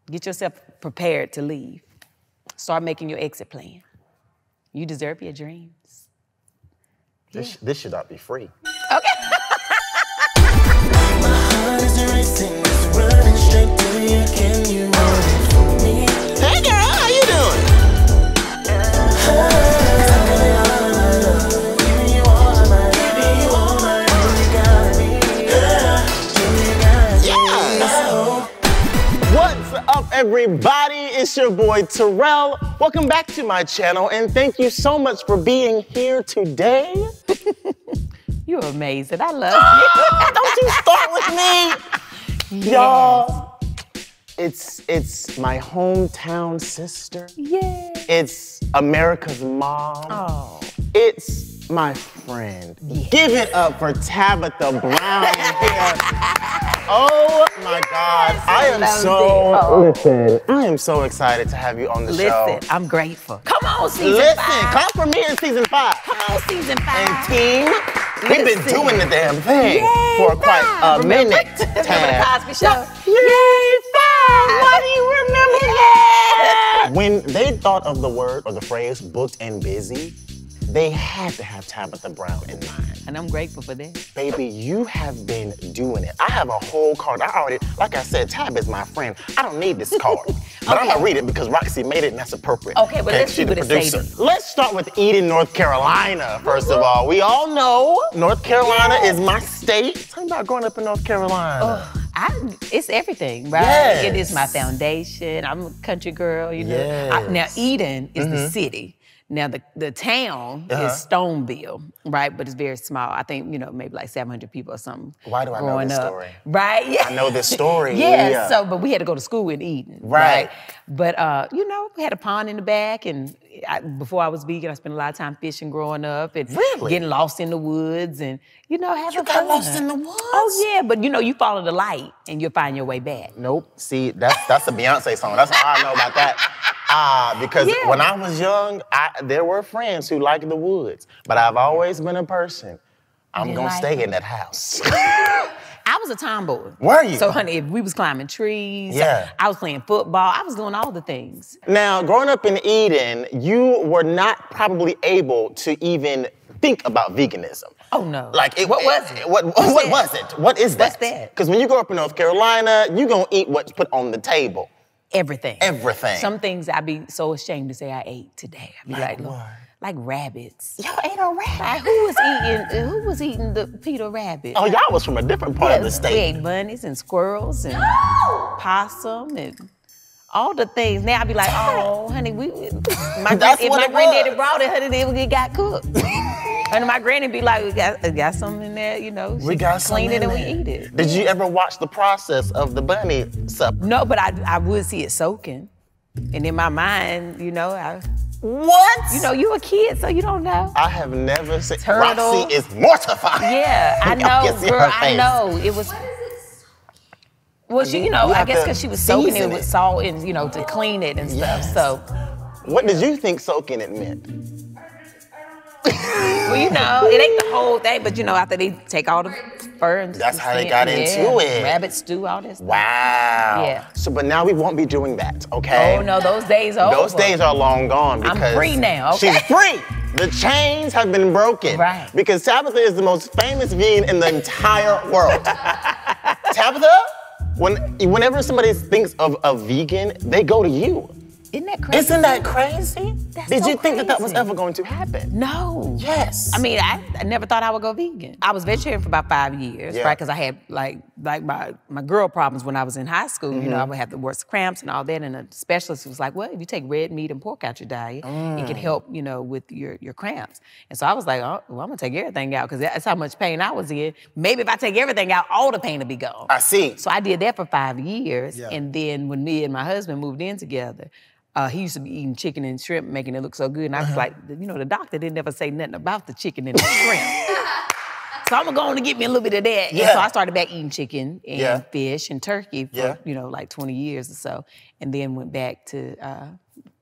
Get yourself prepared to leave. Start making your exit plan. You deserve your dreams. This should not be free. Okay. My heart is racing, it's running straight to you. Can you run it for me? Hey girl, how you doing? What's up, everybody? It's your boy Terrell. Welcome back to my channel, and thank you so much for being here today. You're amazing. I love you. Don't you start with me. Yes. Y'all, it's my hometown sister. Yeah. It's America's mom. Oh. It's my friend. Yeah. Give it up for Tabitha Brown here. Oh my God. I am so excited to have you on the show. Listen, I'm grateful. Come on, season 5. Listen, come for me in season 5. Come on, season 5. And team, we've been doing the damn thing for quite a minute. Remember the Cosby Show? Yay, 5! Why do you remember that? When they thought of the word or the phrase booked and busy, they had to have Tabitha Brown in mind. And I'm grateful for that. Baby, you have been doing it. I have a whole card. I already, like I said, Tab is my friend. I don't need this card. But I'm gonna read it because Roxy made it and that's appropriate. Okay, but let's see what it says. Let's start with Eden, North Carolina, first of all. We all know North Carolina is my state. Tell me about growing up in North Carolina. It's everything, right? Yes. It is my foundation. I'm a country girl, you know. Yes. Now, Eden is the city. Now, the town is Stoneville, right? But it's very small. I think, you know, maybe like 700 people or something. Why do I know this story? Right? Yeah. I know this story. Yeah, so, but we had to go to school in Eden, Right. But, you know, we had a pond in the back, and before I was vegan, I spent a lot of time fishing growing up and getting lost in the woods and, you know, having fun. You got lost in the woods? Oh, yeah, but, you know, you follow the light and you'll find your way back. Nope. See, that's a Beyonce song. That's how I know about that. Because when I was young, there were friends who liked the woods, but I've always been a person. I'm gonna stay in that house. I was a tomboy. Were you? So, honey, if we was climbing trees, I was playing football, I was doing all the things. Now, growing up in Eden, you were not probably able to even think about veganism. Oh, no. Like, what was it? What was it? What is that? What's that? Because when you grow up in North Carolina, you're gonna eat what's put on the table. Everything. Everything. Some things I'd be so ashamed to say I ate today. I'd be like what? Like rabbits. Y'all ate a rabbit? Like, who was eating the Peter rabbit? Oh, y'all was from a different part of the state. We ate bunnies and squirrels and possum and all the things. Now I'd be like, oh, honey, if my granddaddy brought it, honey, it got cooked. And my granny be like, we got something in there, you know. We got clean it and we there. eat it. Did you ever watch the process of the bunny supper? No, but I would see it soaking. And in my mind, you know, What? You know, you a kid, so you don't know. I have never seen. Turtle. Roxy is mortified. Yeah, I know, girl, I know. It was. Well, you know, I guess because she was soaking it with salt and, you know, to clean it and stuff, so. What did you think soaking it meant? Well, you know, it ain't the whole thing, but you know, after they take all the fur and that's how they got into it. Rabbit stew, all this stuff. Wow. Yeah. So, but now we won't be doing that, okay? Oh no, those days are Those over. days are long gone because I'm free now, okay? She's free. The chains have been broken. Right. Because Tabitha is the most famous vegan in the entire world. Tabitha, whenever somebody thinks of a vegan, they go to you. Isn't that crazy? Isn't that crazy? Did you think that was crazy. ever going to happen? No. Yes. I mean, I never thought I would go vegan. I was vegetarian for about 5 years, right? Because I had like my girl problems when I was in high school. You know, I would have the worst cramps and all that. And a specialist was like, well, if you take red meat and pork out your diet, it can help, you know, with your cramps. And so I was like, oh, well, I'm gonna take everything out because that's how much pain I was in. Maybe if I take everything out, all the pain will be gone. I see. So I did that for 5 years. Yeah. And then when me and my husband moved in together, he used to be eating chicken and shrimp, making it look so good. And I was like, you know, the doctor didn't ever say nothing about the chicken and the shrimp. So I'm going to get me a little bit of that. Yeah. And so I started back eating chicken and fish and turkey for, you know, like 20 years or so. And then went back to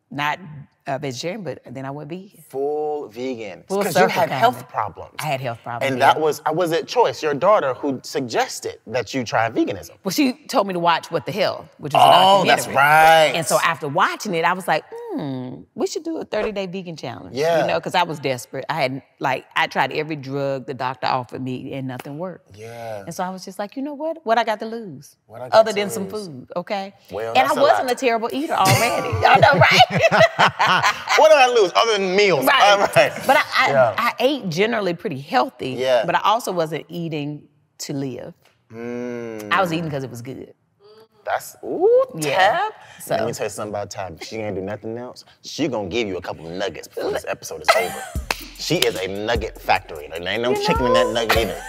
not vegetarian, but then I went vegan. Full full vegan. Full Because you circle had kinda. health problems. I had health problems. And yeah. that was it Choice, your daughter, who suggested that you try veganism? Well, she told me to watch What the Hell, which is a Oh, documentary. that's right. And so after watching it, I was like, we should do a 30-day vegan challenge. Yeah. You know, because I was desperate. I tried every drug the doctor offered me and nothing worked. Yeah. And so I was just like, you know what? What I got to lose? What I got Other to than some lose? food, okay? Well, and I that's a wasn't lot. a terrible eater already. Y'all know, right? What did I lose other than meals? Right. All right. But Yeah. I ate generally pretty healthy. Yeah. But I also wasn't eating to live. I was eating because it was good. That's, ooh, Yeah. Tab. So- Let me tell you something about Tab. If she ain't do nothing else, she gonna give you a couple of nuggets before this episode is over. She is a nugget factory. There ain't no chicken in that nugget either.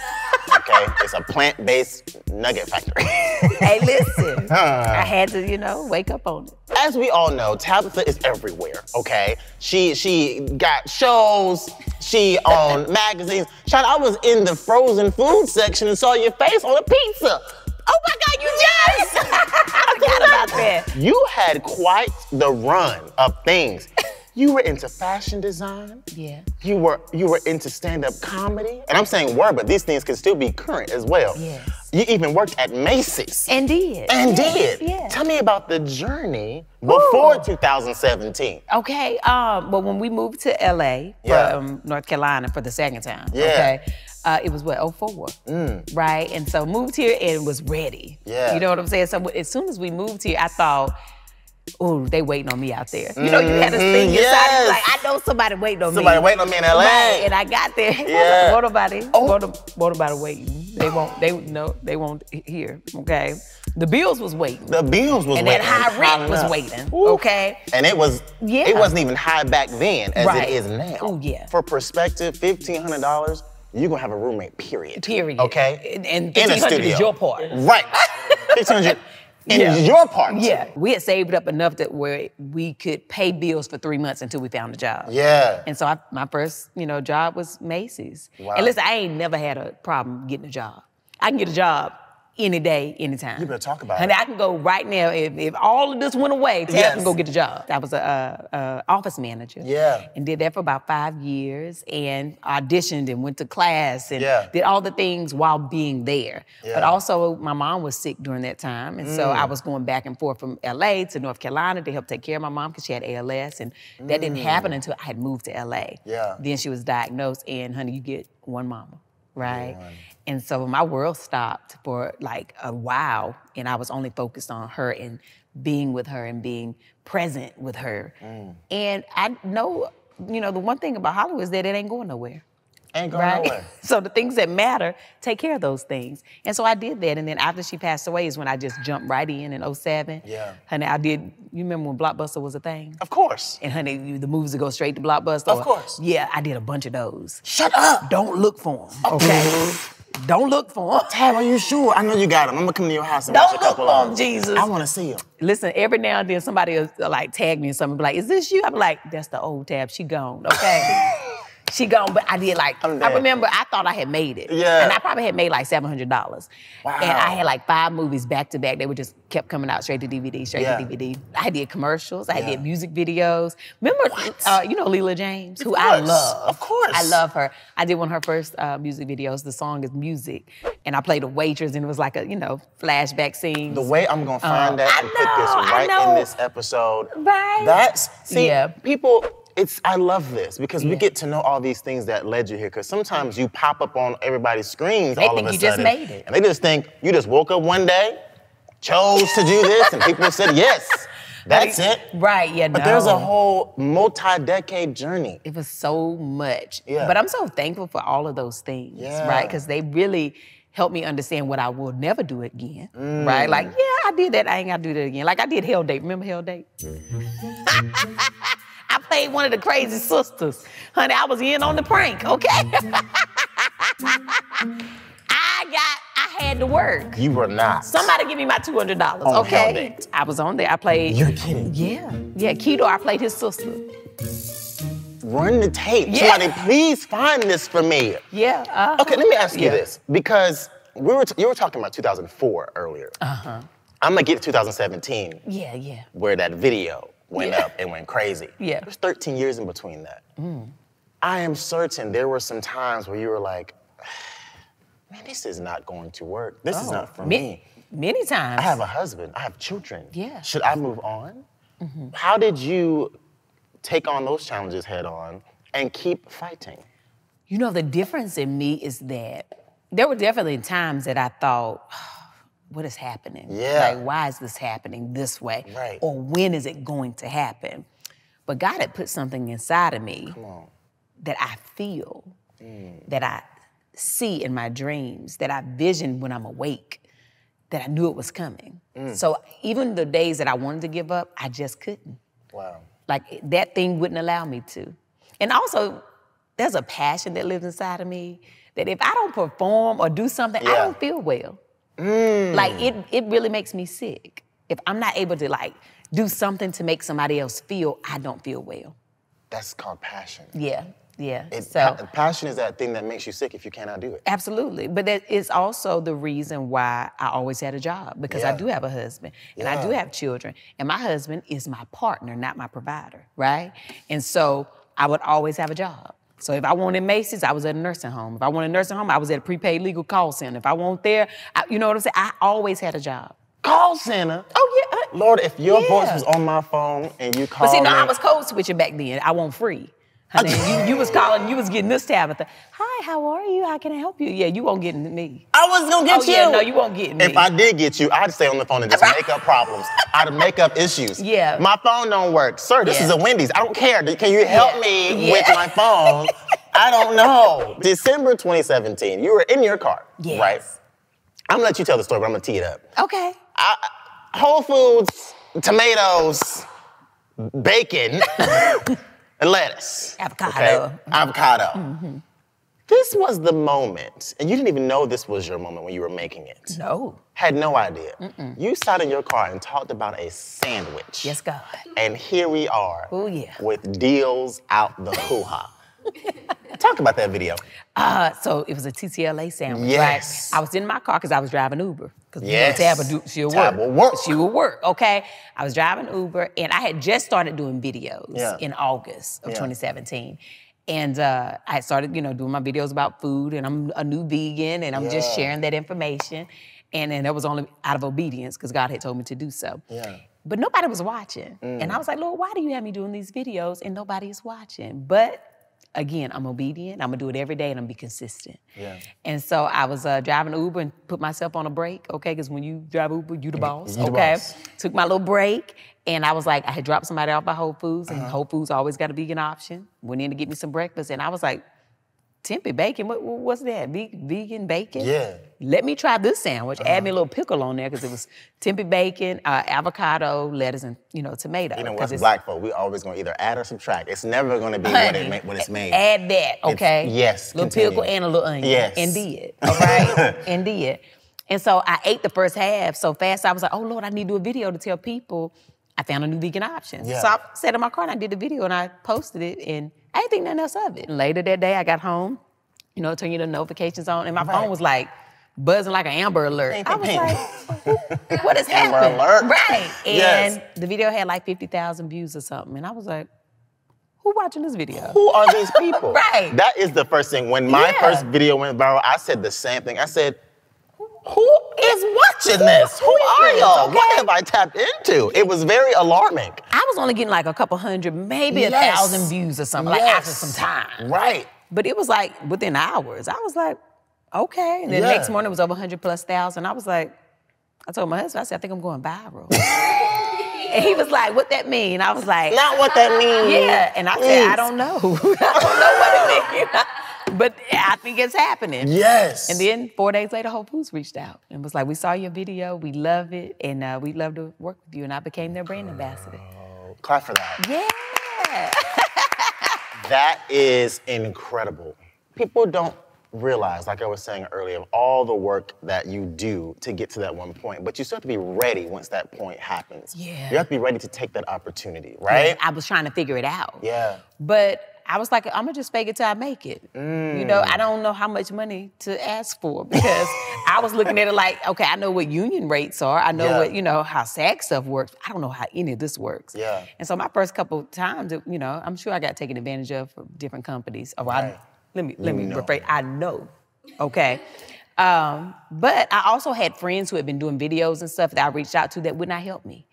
Okay? It's a plant-based nugget factory. Hey, listen. I had to, wake up on it. As we all know, Tabitha is everywhere, okay? She got shows, she on magazines. Child, I was in the frozen food section and saw your face on a pizza. Oh my God, you just! I forgot about that. You had quite the run of things. You were into fashion design. Yeah. You were into stand-up comedy. And I'm saying were, but these things can still be current as well. Yes. You even worked at Macy's. And did. Did. Yes. Tell me about the journey before 2017. Okay, well, when we moved to LA Yeah. from North Carolina for the second time, Yeah. okay, it was 04, right? And so moved here and was ready. Yeah. You know what I'm saying? So as soon as we moved here, I thought, ooh, they waiting on me out there. You know, you had this thing inside, yes. you like, I know somebody waiting on me. Somebody waiting on me in LA. Right, and I got there. Yeah. Won't nobody waiting. They won't hear, okay? The bills was waiting. The bills was And waiting. that high rent was enough. waiting, Ooh. okay? And it Yeah. wasn't even high back then as Right. it is now. Oh, yeah. For perspective, $1,500, you're gonna have a roommate, period. Period. Okay? And in a $1,500 studio. is your part. Right. $1,500 in Yeah. your part. Yeah, we had saved up enough that where we could pay bills for 3 months until we found a job. Yeah. And so my first, job was Macy's. Wow. And listen, I ain't never had a problem getting a job. I can get a job any day, anytime. You better talk about and it. I can go right now. If all of this went away, Tab Yes. can go get a job. I was a office manager. Yeah. And did that for about 5 years and auditioned and went to class and Yeah. did all the things while being there. Yeah. But also, my mom was sick during that time. And so I was going back and forth from LA to North Carolina to help take care of my mom because she had ALS. And that didn't happen until I had moved to LA. Yeah. Then she was diagnosed, and honey, you get one mama, right? And so my world stopped for like a while, and I was only focused on her and being with her and being present with her. And I know, the one thing about Hollywood is that it ain't going nowhere. Ain't going Right? nowhere. So the things that matter, take care of those things. And so I did that. And then after she passed away is when I just jumped right in 07. Yeah. Honey, you remember when Blockbuster was a thing? Of course. And honey, the movies would go straight to Blockbuster. Of course. Yeah, I did a bunch of those. Shut up. Don't look for them, okay? Don't look for them. Tab, are you sure? I know you got them. I'm gonna come to your house and watch Don't a look couple for of 'em, Jesus. I wanna see them. Listen, every now and then somebody will like tag me or something, be like, is this you? I'm like, that's the old Tab, she gone, okay? She gone, but I did I'm I dead. remember I thought I had made it. Yeah. And I probably had made like $700. Wow. And I had like 5 movies back to back. They were just kept coming out straight to DVD, straight Yeah. to DVD. I did commercials, I Yeah. did music videos. Remember, Leela James, who Of I course. love. Of course. I love her. I did one of her first music videos. The song is Music. And I played a waitress and it was like a, flashback scenes. The way I'm gonna find that I and put know, this I right know. in this episode. Right. People, I love this because we get to know all these things that led you here. Because sometimes you pop up on everybody's screens They all think of a you just sudden. made it. And they just think you just woke up one day, chose to do this, and people said, yes, that's it. Right, yeah, But there's a whole multi-decade journey. It was so much. Yeah. But I'm so thankful for all of those things, Yeah. right? Because they really helped me understand what I will never do again, right? Like, yeah, I did that, I ain't gotta do that again. Like I did Hell Date, remember Hell Date? I played one of the crazy sisters. Honey, I was in on the prank, okay? I had to work. You were not. Somebody give me my $200, On Hell okay? Date. I was on there, I played. You're kidding. Yeah, Keto, I played his sister. Run the tape. Yeah. Somebody, please find this for me. Yeah. Okay, let me ask you Yeah. this, because you were talking about 2004 earlier. I'm gonna get to 2017, Yeah. where that video went Yeah. up and went crazy. Yeah. There's 13 years in between that. I am certain there were some times where you were like, man, this is not going to work. This is not for me. Many times. I have a husband. I have children. Yeah. Should I move on? How did you take on those challenges head on and keep fighting? You know, the difference in me is that there were definitely times that I thought, what is happening? Yeah. Like, why is this happening this way? Right. Or when is it going to happen? But God had put something inside of me that I feel, that I see in my dreams, that I vision when I'm awake, that I knew it was coming. So even the days that I wanted to give up, I just couldn't. Wow. Like, that thing wouldn't allow me to. And also, there's a passion that lives inside of me that if I don't perform or do something, I don't feel well. Like, it really makes me sick. If I'm not able to, like, do something to make somebody else feel, I don't feel well. That's called passion. Yeah. Passion is that thing that makes you sick if you cannot do it. Absolutely. But that is also the reason why I always had a job, because I do have a husband and I do have children. And my husband is my partner, not my provider, right? And so I would always have a job. So if I wanted Macy's, I was at a nursing home. If I wanted a nursing home, I was at a prepaid legal call center. If I wanted there, you know what I'm saying? I always had a job. Call center? Oh, yeah. Lord, if your voice was on my phone and you called But see, no, me. I was code switching back then. I want free. Honey, you was calling, you was getting this Tabitha. Hi, how are you? How can I help you? Yeah, you won't get me. I was gonna get you. Yeah, no, you won't get me. If I did get you, I'd stay on the phone and just make up problems. I'd make up issues. Yeah. My phone don't work. Sir, this is a Wendy's. I don't care. Can you help me with my phone? I don't know. December 2017, you were in your car, right? I'm gonna let you tell the story, but I'm gonna tee it up. Okay. Whole Foods, tomatoes, bacon, and lettuce. Avocado. Okay? Avocado. This was the moment, and you didn't even know this was your moment when you were making it. No. Had no idea. You sat in your car and talked about a sandwich. Yes, God. And here we are. Oh, yeah. With deals out the hoo-ha. Talk about that video. So it was a TTLA sandwich, Yes. right? I was in my car because I was driving Uber. Because Yes. she'll Tab work. will work. She will work, okay? I was driving Uber, and I had just started doing videos in August of 2017. And I had started, doing my videos about food, and I'm a new vegan, and I'm just sharing that information. And then that was only out of obedience, because God had told me to do so. Yeah. But nobody was watching. And I was like, Lord, why do you have me doing these videos and nobody is watching? But again, I'm obedient. I'm gonna do it every day and I'm gonna be consistent. Yeah. And so I was driving Uber and put myself on a break, okay? Because when you drive Uber, you the boss, You the okay? boss. Took my little break and I was like, I had dropped somebody off by Whole Foods and Whole Foods always got a vegan option. Went in to get me some breakfast and I was like, tempeh bacon, what's that? Vegan bacon? Yeah. Let me try this sandwich. Add me a little pickle on there because it was tempeh bacon, avocado, lettuce, and tomato. You know, us black folk, we always gonna either add or subtract. It's never gonna be what it's made. Add that, okay? Yes, little continue. pickle and a little onion. Yes. And did, all right? And did. And so I ate the first half so fast, I was like, oh, Lord, I need to do a video to tell people I found a new vegan option. Yeah. So I sat in my car and I did the video and I posted it and I didn't think nothing else of it. And later that day, I got home, turn your notifications on, and my phone was like buzzing like an Amber Alert. I was like, what is happening? Amber Alert. Right. Yes. And the video had like 50,000 views or something. And I was like, who watching this video? Who are these people? Right. That is the first thing. When my first video went viral, I said the same thing. I said, who is watching this? Who are y'all? Okay. What have I tapped into? It was very alarming. I was only getting like a couple hundred, maybe 1,000 views or something, like after some time. Right. But it was like within hours. I was like, okay. And then the next morning it was over 100,000+. I was like, I told my husband, I said, I think I'm going viral. And he was like, what that mean? I was like, Not what that means. yeah. And I said, I don't know. I don't know what it means. But I think it's happening. Yes. And then 4 days later, Whole Foods reached out and was like, we saw your video, we love it, and we'd love to work with you. And I became their brand ambassador. Clap for that. Yeah. That is incredible. People don't realize, like I was saying earlier, all the work that you do to get to that one point, but you still have to be ready once that point happens. Yeah. You have to be ready to take that opportunity, right? Yeah, I was trying to figure it out. Yeah. But I was like, I'm gonna just fake it till I make it. You know, I don't know how much money to ask for because I was looking at it like, okay, I know what union rates are. I know what, you know, how SAG stuff works. I don't know how any of this works. Yeah. And so my first couple times, you know, I'm sure I got taken advantage of from different companies. Or let me rephrase. I know, okay. But I also had friends who had been doing videos and stuff that I reached out to that would not help me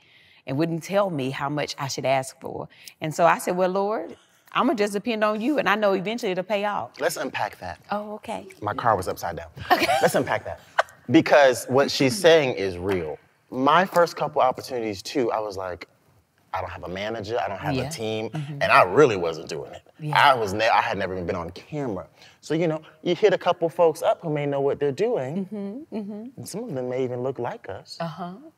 and wouldn't tell me how much I should ask for. And so I said, well, Lord, I'm gonna just depend on you, and I know eventually it'll pay off. Let's unpack that. Oh, okay. My car was upside down. Okay. Let's unpack that. Because what she's saying is real. My first couple opportunities too, I was like, I don't have a manager, I don't have a team, and I really wasn't doing it. I had never even been on camera. So, you know, you hit a couple folks up who may know what they're doing, and some of them may even look like us,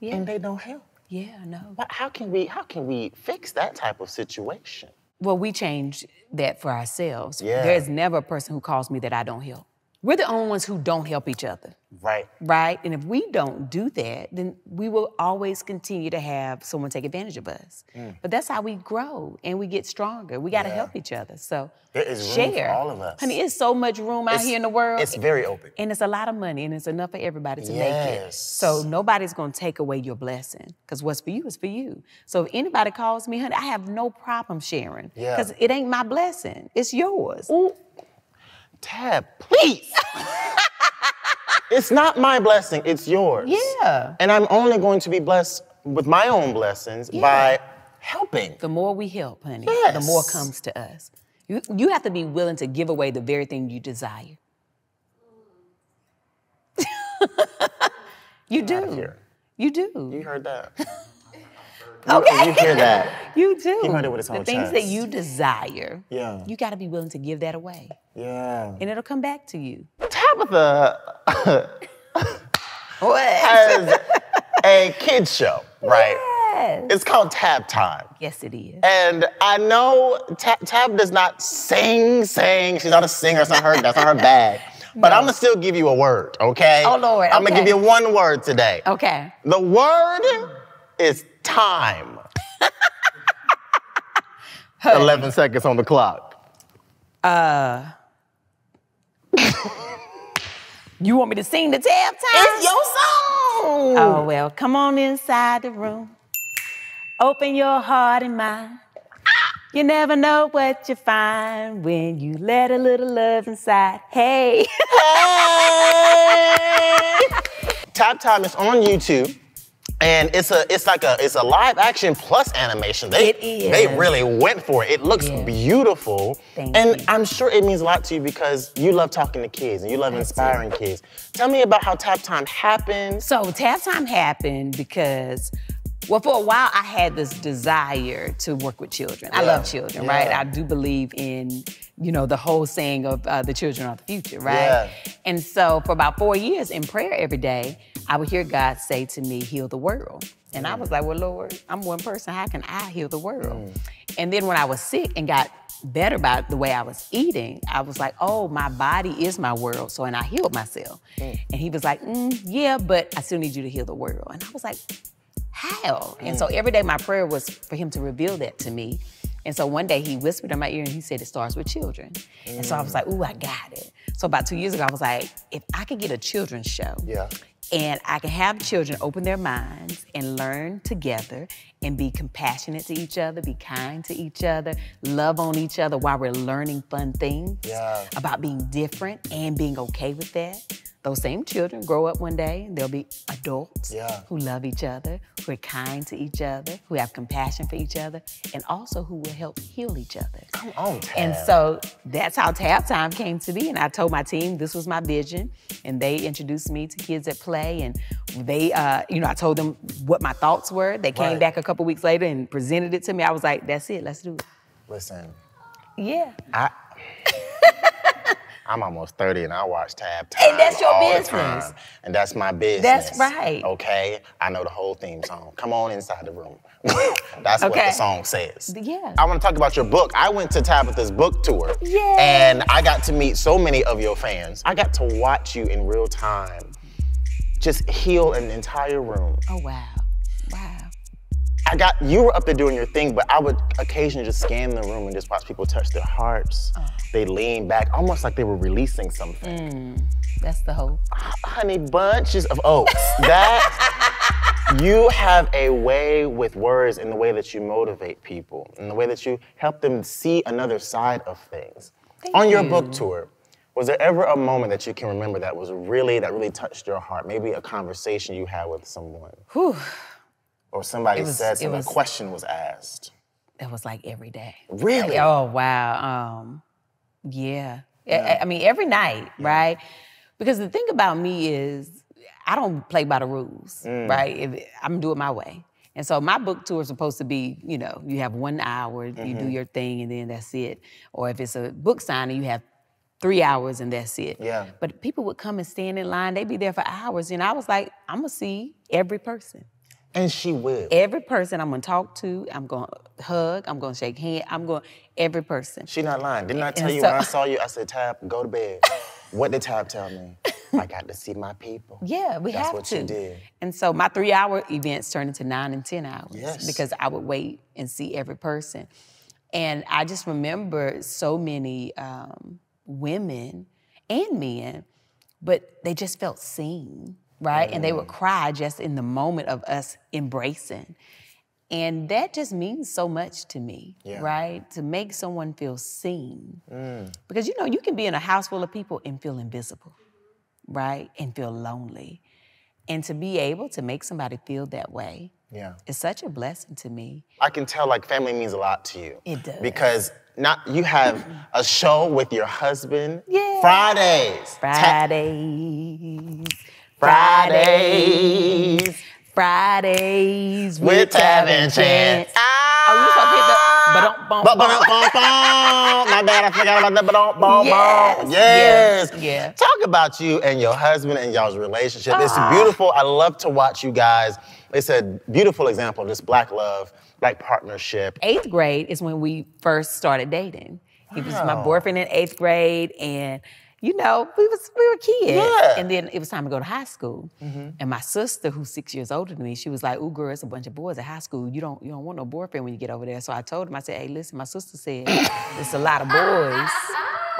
and they don't help. Yeah, I know. But how can we fix that type of situation? Well, we changed that for ourselves. Yeah. There's never a person who calls me that I don't help. We're the only ones who don't help each other. Right. Right? And if we don't do that, then we will always continue to have someone take advantage of us. But that's how we grow and we get stronger. We gotta help each other. So there is share. room for all of us. Honey, it's so much room out here in the world. It's very open. And it's a lot of money and it's enough for everybody to make it. So nobody's gonna take away your blessing because what's for you is for you. So if anybody calls me, honey, I have no problem sharing because it ain't my blessing, it's yours. Ooh. Tab, please. It's not my blessing, it's yours. Yeah. And I'm only going to be blessed with my own blessings by helping. The more we help, honey, the more comes to us. You have to be willing to give away the very thing you desire. You do. You do. You heard that. Okay. You hear that. You do. He heard it with his own The things chest. that you desire, Yeah. you got to be willing to give that away. Yeah. And it'll come back to you. Tabitha What? has a kids show, right? Yes. It's called Tab Time. Yes, it is. And I know Tab does not sing. She's not a singer. That's not her bag. But I'm gonna still give you a word, okay? Oh, Lord, I'm gonna give you one word today. Okay. The word is time. 11 seconds on the clock. You want me to sing the Tab Time? It's your song. Oh, well, come on inside the room. Open your heart and mind. You never know what you find when you let a little love inside. Hey. Hey. Tab Time is on YouTube. And it's a live action plus animation. It is. They really went for it. It looks beautiful. Thank you. I'm sure it means a lot to you because you love talking to kids and you love inspiring kids. Tell me about how Tab Time happened. So Tab Time happened because, well, for a while I had this desire to work with children. I love children, right? I do believe in, you know, the whole saying of the children are the future, right? Yeah. And so for about 4 years in prayer every day, I would hear God say to me, heal the world. And I was like, well, Lord, I'm one person, how can I heal the world? And then when I was sick and got better about the way I was eating, I was like, oh, my body is my world, and I healed myself. And he was like, yeah, but I still need you to heal the world. And I was like, how? And so every day my prayer was for him to reveal that to me. And so one day he whispered in my ear and he said, it starts with children. And so I was like, ooh, I got it. So about 2 years ago, I was like, if I could get a children's show and I can have children open their minds and learn together and be compassionate to each other, be kind to each other, love on each other while we're learning fun things about being different and being okay with that. Those same children grow up one day and they'll be adults who love each other, who are kind to each other, who have compassion for each other, and also who will help heal each other. Come on, Tab. And so that's how Tab Time came to be. And I told my team this was my vision, and they introduced me to Kids at Play, and they, you know, I told them what my thoughts were. They came back a couple weeks later and presented it to me. I was like, that's it, let's do it. Listen. Yeah. I'm almost 30 and I watch Tab Time. And that's your all the business. time. And that's my business. That's right. Okay? I know the whole theme song. Come on inside the room. That's what the song says. Yeah. I want to talk about your book. I went to Tabitha's book tour. Yeah. And I got to meet so many of your fans. I got to watch you in real time just heal an entire room. Oh, wow. Wow. you were up there doing your thing, but I would occasionally just scan the room and just watch people touch their hearts. They lean back, almost like they were releasing something. That's the hope. Honey, bunches of oats. You have a way with words in the way that you motivate people, in the way that you help them see another side of things. On your book tour, was there ever a moment that you can remember that really touched your heart? Maybe a conversation you had with someone. Whew. Or somebody said something, a question was asked. It was like every day. Really? Oh, wow. Yeah. I mean, every night, right? Because the thing about me is, I don't play by the rules, right? I'm doing it my way. And so my book tour is supposed to be, you know, you have 1 hour, you do your thing, and then that's it. Or if it's a book signing, you have 3 hours and that's it. Yeah. But people would come and stand in line, they'd be there for hours, and I was like, I'm gonna see every person. And she will. Every person I'm gonna talk to, I'm gonna hug, I'm gonna shake hands, every person. She not lying. Didn't I tell you when I saw you, I said, Tab, go to bed. What did Tab tell me? I got to see my people. Yeah, we have to. That's what you did. And so my 3-hour events turned into 9 and 10 hours. Yes. Because I would wait and see every person. And I just remember so many women and men, but they just felt seen, right? And they would cry just in the moment of us embracing. And that just means so much to me, right? To make someone feel seen. Because, you know, you can be in a house full of people and feel invisible, right? And feel lonely. And to be able to make somebody feel that way is such a blessing to me. I can tell, like, family means a lot to you. It does. Because you have a show with your husband. Yeah. Fridays. Fridays with Tab and Chance. Oh, you supposed to hit the ba-dum-bum-bum. My bad, I forgot about the ba-dum-bum-bum. Yes. Yes. Yeah. Talk about you and your husband and y'all's relationship. It's beautiful. I love to watch you guys. It's a beautiful example of this Black love, Black partnership. 8th grade is when we first started dating. He was my boyfriend in 8th grade, and you know, we were kids. Yeah. And then it was time to go to high school. And my sister, who's 6 years older than me, she was like, "Ooh, girl, it's a bunch of boys at high school. You don't want no boyfriend when you get over there." So I told him, I said, "Hey, listen, my sister said there's a lot of boys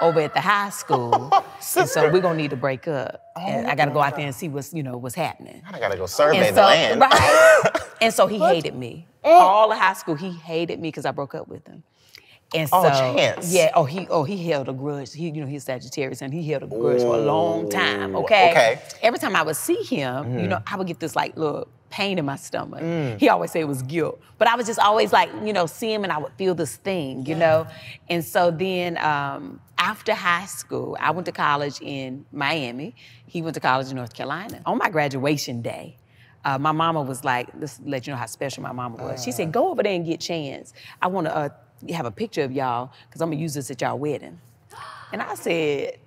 over at the high school. And so we're gonna need to break up. And I gotta go out there and see what's happening." I gotta go survey the land. Right. And so he hated me. All of high school, he hated me because I broke up with him. And so, Chance. yeah, he held a grudge. He's Sagittarius, and he held a grudge for a long time, okay? Okay. Every time I would see him, I would get this like little pain in my stomach. He always said it was guilt. But I was just always like, see him and I would feel this thing, you know? And so then after high school, I went to college in Miami. He went to college in North Carolina. On my graduation day, my mama was like, this to let you know how special my mama was. She said, "Go over there and get Chance. I want to have a picture of y'all, because I'm going to use this at y'all wedding." And I said,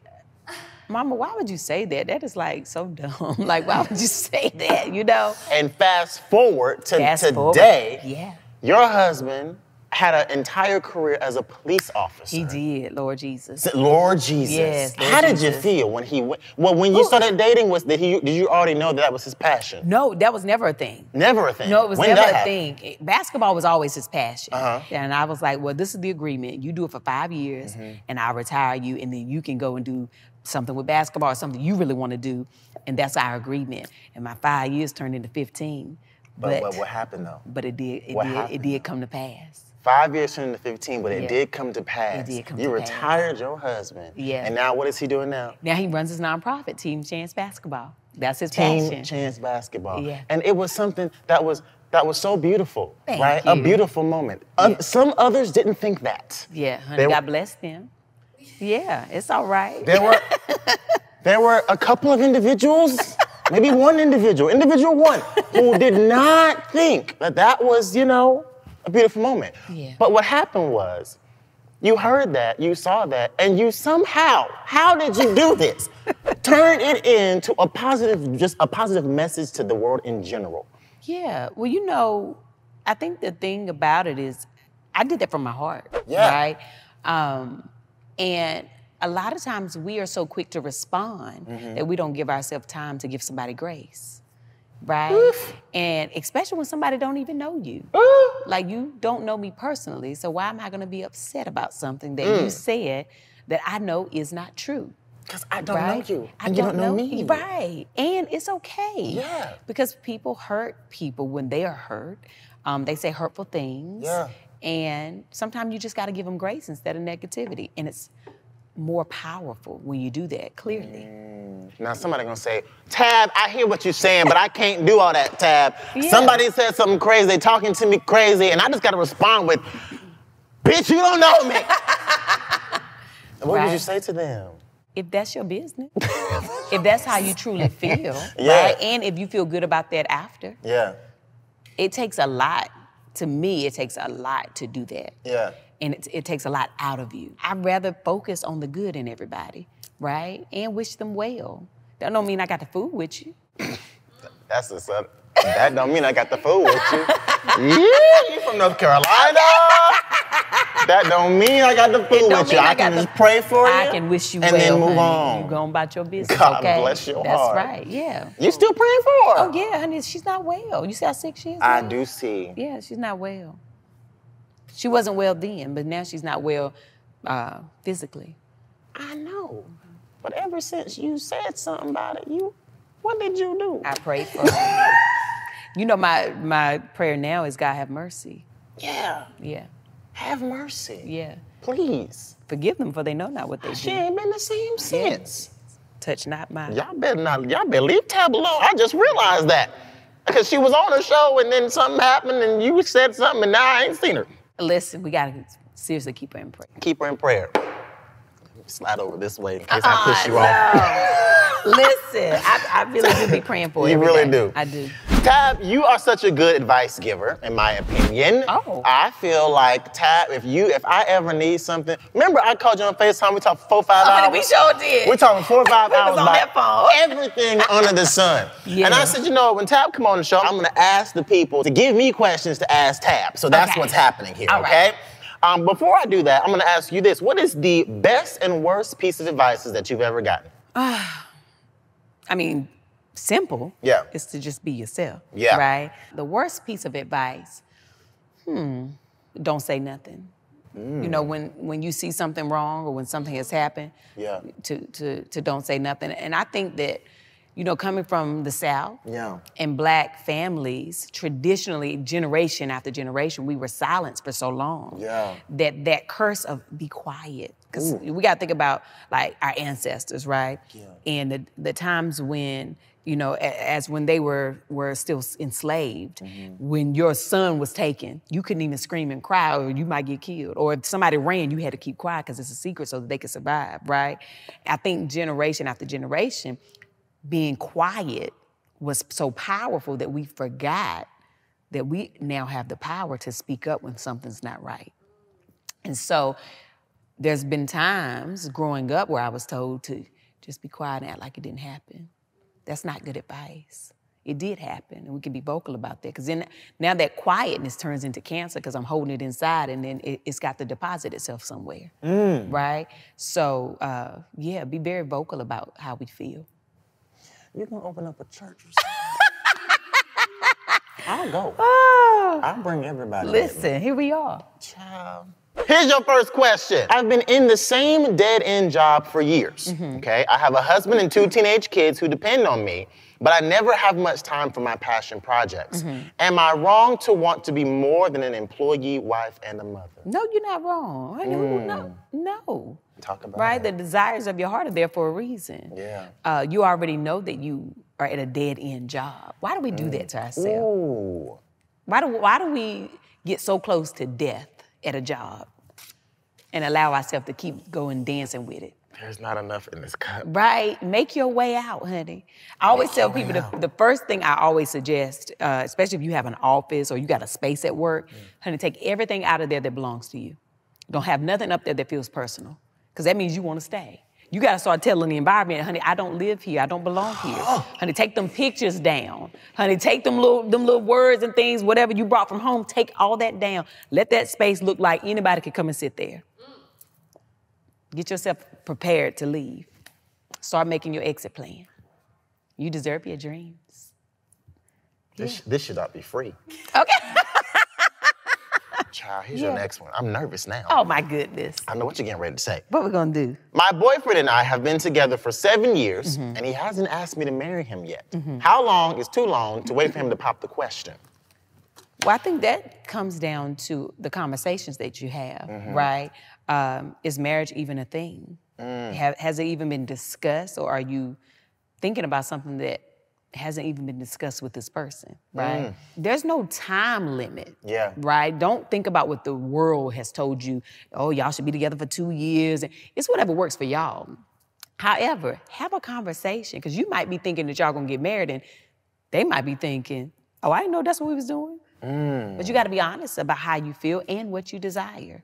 "Mama, why would you say that? That is like so dumb. Like, why would you say that, you know?" And fast forward to today, your husband had an entire career as a police officer. He did, Lord Jesus. Lord Jesus. Yes, Lord How did Jesus. you feel when he went? Well, when you started dating, did you already know that was his passion? No, that was never a thing. Never a thing? No, it was When never that a happened? thing. Basketball was always his passion. And I was like, well, this is the agreement. You do it for 5 years, and I'll retire you, and then you can go and do something with basketball or something you really want to do, and that's our agreement. And my 5 years turned into 15. But what happened, though? But it did come to pass. 5 years turned into 15, but it did come to pass. It did come you to retired your husband. Yeah. And now what is he doing now? Now he runs his nonprofit, Team Chance Basketball. That's his passion. Team Chance Basketball. Yeah. And it was something that was so beautiful, Thank right? you. A beautiful moment. Some others didn't think that. Yeah, honey, God bless them. Yeah, it's all right. There were a couple of individuals, maybe one individual one, who did not think that was, a beautiful moment. Yeah. But what happened was, you heard that, you saw that, and you somehow, how did you do this? Turn it into a positive message to the world in general. Yeah, well, I think the thing about it is, I did that from my heart, Yeah. right? And a lot of times we are so quick to respond that we don't give ourselves time to give somebody grace. right? Oof. And especially when somebody don't even know you. Like, you don't know me personally, so why am I gonna be upset about something that you said that I know is not true? Because I don't know you, I and you don't know me. Right, and it's okay. Yeah. Because people hurt people when they are hurt. They say hurtful things. Yeah. And sometimes you just gotta give them grace instead of negativity. And it's more powerful when you do that, clearly. Now somebody gonna say, Tab, I hear what you're saying, but I can't do all that, Tab. Yeah. Somebody said something crazy, they talking to me crazy, and I just gotta respond with, bitch, you don't know me. What would you say to them? If that's your business, if that's how you truly feel, Yeah. right? And if you feel good about that after, Yeah. it takes a lot. To me, it takes a lot to do that. Yeah. And it takes a lot out of you. I'd rather focus on the good in everybody, right? And wish them well. That don't mean I got the food with you. That's the son. That don't mean I got the food with you. Yeah, you from North Carolina. That don't mean I got the food with you. I can just pray for you. I can wish you and well, then move honey. on. You go about your business, God okay? bless your That's heart. right, yeah. You still praying for her? Oh, yeah, honey, she's not well. You see how sick she is? I now? do see. Yeah, she's not well. She wasn't well then, but now she's not well physically. I know. But ever since you said something about it, what did you do? I prayed for her. You know, my prayer now is God have mercy. Yeah. Yeah, Have mercy. yeah. Please. Forgive them, for they know not what they She do. ain't been the same since. Touch not my... Y'all better leave Tab alone. I just realized that. Because she was on the show and then something happened and you said something and now I ain't seen her. Listen, we gotta seriously keep her in prayer. Keep her in prayer. Let me slide over this way in case I piss you off. Listen, I really do be praying for her. You every really day. do. I do. Tab, you are such a good advice giver, in my opinion. Oh. I feel like, Tab, if I ever need something, remember I called you on FaceTime, we talked 4 or 5 hours? Honey, we sure did. We're talking 4 or 5 We hours was on about that phone. everything under the sun. Yeah. And I said, when Tab come on the show, I'm gonna ask the people to give me questions to ask Tab. So that's Okay. what's happening here, All okay? right. Before I do that, I'm gonna ask you this. What is the best and worst piece of advice that you've ever gotten? I mean, simple. Yeah. Is to just be yourself. Yeah. Right? The worst piece of advice, don't say nothing. You know, when you see something wrong or when something has happened, Yeah. to don't say nothing. And I think that, you know, coming from the South Yeah. and Black families, traditionally, generation after generation, we were silenced for so long. Yeah. That curse of be quiet. Because we got to think about, like, our ancestors, right? Yeah. And the times when, you know, as when they were still enslaved, when your son was taken, you couldn't even scream and cry or you might get killed. Or if somebody ran, you had to keep quiet because it's a secret so that they could survive, right? I think generation after generation, being quiet was so powerful that we forgot that we now have the power to speak up when something's not right. And so there's been times growing up where I was told to just be quiet and act like it didn't happen. That's not good advice. It did happen, and we can be vocal about that. Because then now that quietness turns into cancer because I'm holding it inside, and then it's got to deposit itself somewhere, right? So, yeah, be very vocal about how we feel. You gonna open up a church or something? I'll go. I'll bring everybody. Listen, here we are. Child. Here's your first question. I've been in the same dead-end job for years, okay? I have a husband and 2 teenage kids who depend on me, but I never have much time for my passion projects. Am I wrong to want to be more than an employee, wife, and a mother? No, you're not wrong. No. Talk about Right? it. The desires of your heart are there for a reason. Yeah. You already know that you are at a dead-end job. Why do we do that to ourselves? Ooh. Why do we get so close to death at a job and allow ourselves to keep going dancing with it? There's not enough in this cup. Right? Make your way out, honey. I always tell people the first thing I always suggest, especially if you have an office or you got a space at work, honey, take everything out of there that belongs to you. Don't have nothing up there that feels personal, because that means you want to stay. You got to start telling the environment, honey, I don't live here. I don't belong here. Honey, take them pictures down. Honey, take them little words and things, whatever you brought from home, take all that down. Let that space look like anybody could come and sit there. Get yourself prepared to leave. Start making your exit plan. You deserve your dreams. This should not be free. Okay. Child, here's your next one. I'm nervous now. Oh my goodness. I know what you're getting ready to say. What we gonna do? My boyfriend and I have been together for 7 years, and he hasn't asked me to marry him yet. How long is too long to wait for him to pop the question? Well, I think that comes down to the conversations that you have, right? Is marriage even a thing? Has it even been discussed, or are you thinking about something that hasn't even been discussed with this person, right? There's no time limit, right? Don't think about what the world has told you. Oh, y'all should be together for 2 years. It's whatever works for y'all. However, have a conversation, because you might be thinking that y'all gonna get married, and they might be thinking, oh, I didn't know that's what we was doing. But you gotta be honest about how you feel and what you desire.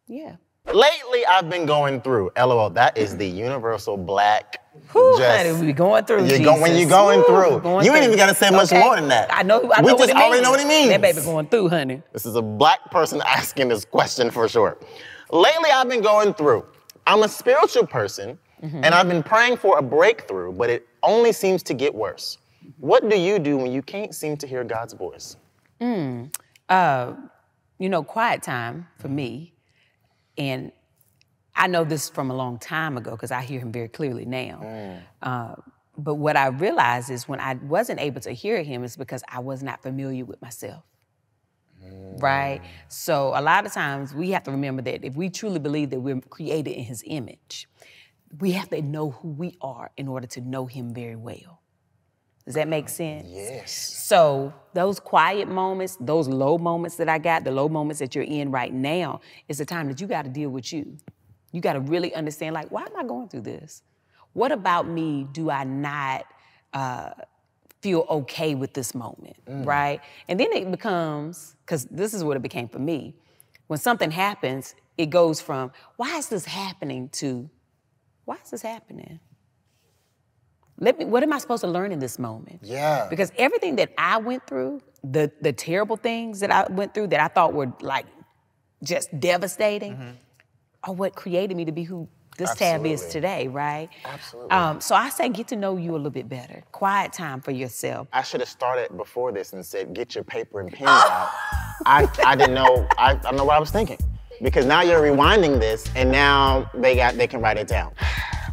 Yeah. Lately, I've been going through. LOL, that is the universal black. Honey, we going through, when you're going through. You ain't even gotta say much more than that. I know we what just it already means. know what it means. That baby going through, honey. This is a black person asking this question for sure. Lately, I've been going through. I'm a spiritual person, and I've been praying for a breakthrough, but it only seems to get worse. What do you do when you can't seem to hear God's voice? Quiet time for me, and I know this from a long time ago because I hear him very clearly now. But what I realized is when I wasn't able to hear him is because I was not familiar with myself, right? So a lot of times we have to remember that if we truly believe that we're created in his image, we have to know who we are in order to know him very well. Does that make sense? Yes. So those quiet moments, those low moments that I got, the low moments that you're in right now, is the time that you got to deal with you. You got to really understand, like, why am I going through this? What about me do I not feel okay with this moment, right? And then it becomes, because this is what it became for me, when something happens, it goes from, why is this happening, to, why is this happening? What am I supposed to learn in this moment? Yeah. Because everything that I went through, the terrible things that I went through that I thought were like just devastating, are what created me to be who this Tab is today, right? Absolutely. So I say get to know you a little bit better. Quiet time for yourself. I should have started before this and said, get your paper and pen out. I didn't know, I don't know what I was thinking. Because now you're rewinding this, and now they can write it down.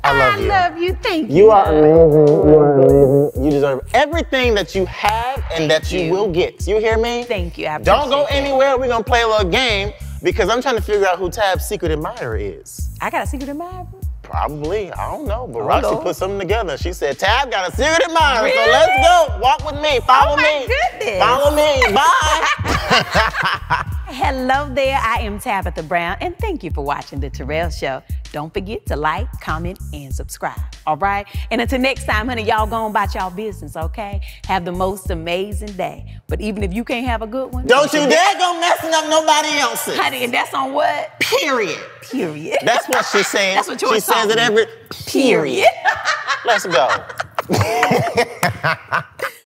I love you. I love you. Thank you. You are amazing. You are amazing. You deserve everything that you have and that you will get. You hear me? Thank you. I Don't go appreciate anywhere. We're going to play a little game because I'm trying to figure out who Tab's secret admirer is. I got a secret admirer? Probably. I don't know. But Oh, Roxy Lord. put something together. She said, Tab got a secret admirer. Really? So let's go. Walk with me. Follow Oh, my me. goodness. Follow me. Bye. Hello there, I am Tabitha Brown, and thank you for watching The Terrell Show. Don't forget to like, comment, and subscribe, all right? And until next time, honey, y'all go on about y'all business, okay? Have the most amazing day. But even if you can't have a good one, Don't you dare go messing up nobody else's. honey, and that's on what? Period. Period. That's what she's saying. That's what yours She says it talking. every Period. Let's go.